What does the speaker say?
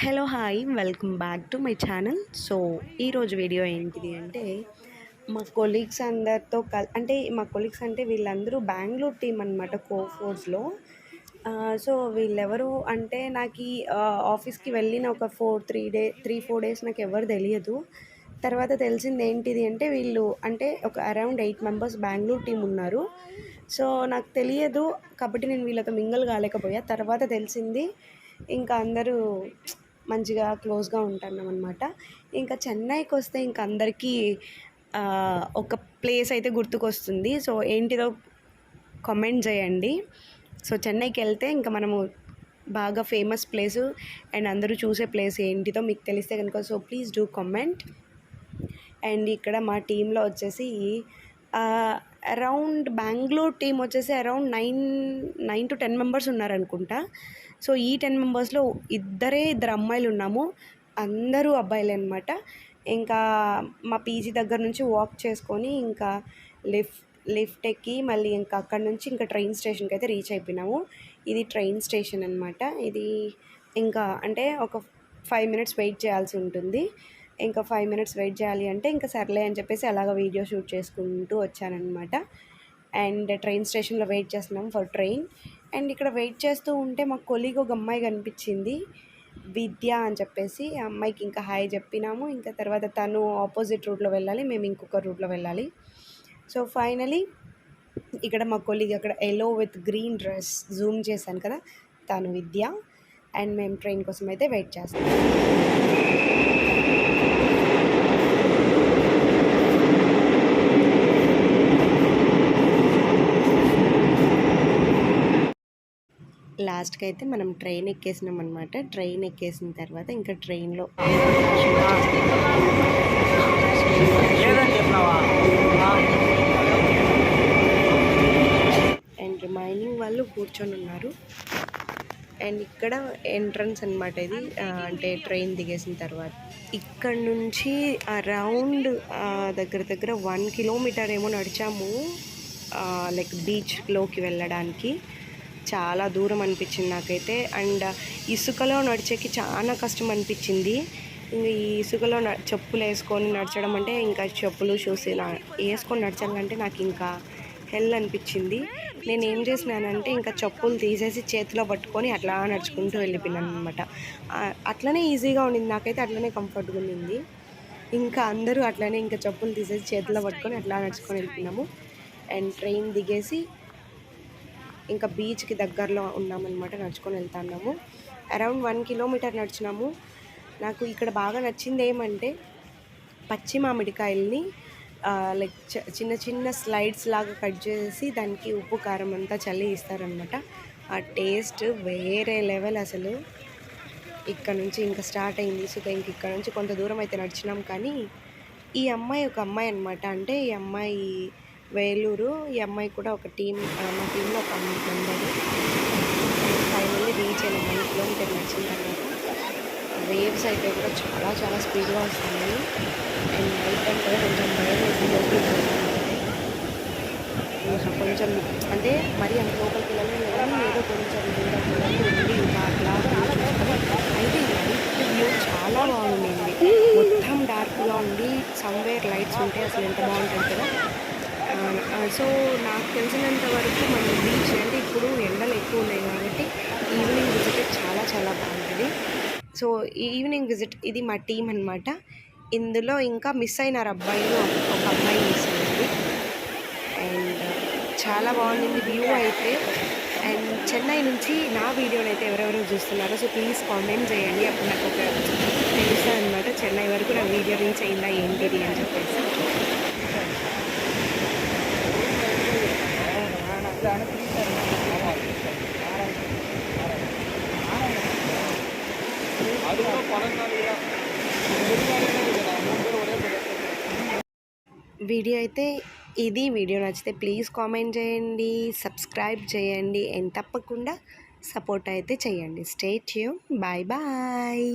Hello hi welcome back to my channel. So ఈరోజు video ఏంటిది అంటే మా కొలీగ్స్ అందరితో అంటే మా కొలీగ్స్ అంటే వీళ్ళందరూ బెంగళూరు టీం అనమాట కోఫోర్స్లో. సో వీళ్ళెవరు అంటే నాకు ఈ ఆఫీస్కి వెళ్ళిన ఒక 3-4 డేస్ నాకు ఎవరు తెలియదు. తర్వాత తెలిసింది ఏంటిది అంటే వీళ్ళు అంటే ఒక అరౌండ్ 8 మెంబర్స్ బెంగళూరు టీం ఉన్నారు. సో నాకు తెలియదు కాబట్టి నేను వీళ్ళతో మింగల్ కాలేకపోయా. తర్వాత తెలిసింది ఇంకా అందరూ మంచిగా క్లోజ్గా ఉంటున్నాం అనమాట. ఇంకా చెన్నైకి వస్తే ఇంక అందరికీ ఒక ప్లేస్ అయితే గుర్తుకొస్తుంది. సో ఏంటిదో కామెంట్ చేయండి. సో చెన్నైకి వెళ్తే ఇంకా మనము బాగా ఫేమస్ ప్లేసు అండ్ అందరూ చూసే ప్లేస్ ఏంటిదో మీకు తెలిస్తే కనుక so please do comment. And ఇక్కడ మా టీంలో వచ్చేసి అరౌండ్ బెంగళూరు టీం వచ్చేసి అరౌండ్ 9 to 10 మెంబర్స్ ఉన్నారనుకుంటా. సో ఈ 10 మెంబర్స్లో ఇద్దరు అమ్మాయిలు ఉన్నాము, అందరూ అబ్బాయిలే అనమాట. ఇంకా మా పీజీ దగ్గర నుంచి వాక్ చేసుకొని ఇంకా లిఫ్ట్ ఎక్కి మళ్ళీ ఇంకా అక్కడ నుంచి ఇంకా ట్రైన్ స్టేషన్కి అయితే రీచ్ అయిపోయినాము. ఇది ట్రైన్ స్టేషన్ అనమాట. ఇది ఇంకా అంటే ఒక 5 minutes వెయిట్ చేయాల్సి ఉంటుంది. ఇంకా 5 minutes వెయిట్ చేయాలి అంటే ఇంకా సర్లే అని చెప్పేసి అలాగ వీడియో షూట్ చేసుకుంటూ వచ్చానమాట. అండ్ ట్రైన్ స్టేషన్లో వెయిట్ చేస్తున్నాం ఫర్ ట్రైన్. అండ్ ఇక్కడ వెయిట్ చేస్తూ ఉంటే మా కొలీగ్ ఒక అమ్మాయి కనిపించింది, విద్య అని చెప్పేసి. ఆ అమ్మాయికి ఇంకా హాయ్ చెప్పినాము. ఇంకా తర్వాత తను ఆపోజిట్ రూట్లో వెళ్ళాలి, మేము ఇంకొక రూట్లో వెళ్ళాలి. సో ఫైనలీ ఇక్కడ మా కొలీగ్ అక్కడ yellow with green dress Zoom చేశాను కదా, తను విద్య. అండ్ మేము ట్రైన్ కోసం అయితే వెయిట్ చేస్తాం. లాస్ట్కి అయితే మనం ట్రైన్ ఎక్కేసినాం అనమాట. ట్రైన్ ఎక్కేసిన తర్వాత ఇంకా ట్రైన్లో అండ్ రిమైనింగ్ వాళ్ళు కూర్చొని ఉన్నారు. అండ్ ఇక్కడ ఎంట్రన్స్ అనమాట ఇది, అంటే ట్రైన్ దిగేసిన తర్వాత ఇక్కడ నుంచి అరౌండ్ దగ్గర 1 kilometer ఏమో నడిచాము లైక్ బీచ్లోకి వెళ్ళడానికి. చాలా దూరం అనిపించింది నాకైతే. అండ్ ఇసుకలో నడిచేకి చాలా కష్టం అనిపించింది. ఇంకా ఈ ఇసుకలో చెప్పులు వేసుకొని నడచడం అంటే ఇంకా చెప్పులు షూస్ వేసుకొని నడచాలంటే నాకు ఇంకా హెల్ అనిపించింది. నేను ఏం చేసినానంటే ఇంకా చెప్పులు తీసేసి చేతిలో పట్టుకొని అట్లా నడుచుకుంటూ వెళ్ళిపోయినాను అనమాట. అట్లనే ఈజీగా ఉండింది నాకైతే, అట్లనే కంఫర్ట్గా ఉండింది. ఇంకా అందరూ అట్లనే ఇంకా చెప్పులు తీసేసి చేతిలో పట్టుకొని అట్లా నడుచుకొని వెళ్ళిపోయినాము. అండ్ ట్రైన్ దిగేసి ఇంకా బీచ్కి దగ్గరలో ఉన్నామన్నమాట, నడుచుకొని వెళ్తున్నాము. Around 1 kilometer నడిచినాము. నాకు ఇక్కడ బాగా నచ్చింది ఏమంటే పచ్చి మామిడికాయల్ని లైక్ చిన్న చిన్న స్లైడ్స్ లాగా కట్ చేసి దానికి ఉప్పు కారం అంతా చల్లి ఇస్తారనమాట. ఆ టేస్ట్ వేరే లెవెల్ అసలు. ఇక్కడ నుంచి ఇంకా స్టార్ట్ అయింది. సో ఇంక ఇక్కడ నుంచి కొంత దూరం అయితే నడిచినాం. కానీ ఈ అమ్మాయి ఒక అమ్మాయి అనమాట, అంటే ఈ అమ్మాయి వేలూరు. ఈ అమ్మాయి కూడా ఒక టీం, మా టీంలో ఒక మెంబరు. ఫైనల్లీ రీచ్ అయిన 1 kilometer నడిచిన తర్వాత వేవ్స్ అయితే కూడా చాలా చాలా స్పీడ్గా వస్తున్నాయి. అండ్ నైట్ అంటే కొంచెం భయం వేసి కొంచెం అంటే మరీ అంత లోపలికి వెళ్ళలేదు కానీ ఏదో కొంచెం దూరంలో ఉండి ఇంకా అట్లా అయితే నైట్ వ్యూ చాలా బాగుండింది. మొత్తం డార్క్గా ఉండి సమ్వేర్ లైట్స్ ఉంటే అసలు ఎంత బాగుంటుంది కదా. సో నాకు తెలిసినంత వరకు మన బీచ్ అంటే ఇప్పుడు ఎండలు ఎక్కువ ఉన్నాయి కాబట్టి ఈవినింగ్ విజిట్ చాలా చాలా బాగుంటుంది. సో ఈవినింగ్ విజిట్ ఇది మా టీం అనమాట. ఇందులో ఇంకా మిస్ అయినారు అబ్బాయిలు, ఒక అమ్మాయి మిస్ అయింది. అండ్ చాలా బాగుంది వ్యూ అయితే. అండ్ చెన్నై నుంచి నా వీడియోని అయితే ఎవరెవరో చూస్తున్నారో సో ప్లీజ్ కామెంట్ చేయండి. అప్పుడు నాకు ఒక తెలుస్తుంది అనమాట చెన్నై వరకు నా వీడియో రీచ్ అయిందా ఏంటిది అని చెప్పేసి. వీడియో అయితే ఇది. వీడియో నచ్చితే ప్లీజ్ కామెంట్ చేయండి, సబ్స్క్రైబ్ చేయండి అండ్ తప్పకుండా సపోర్ట్ అయితే చేయండి. Stay tune. Bye bye.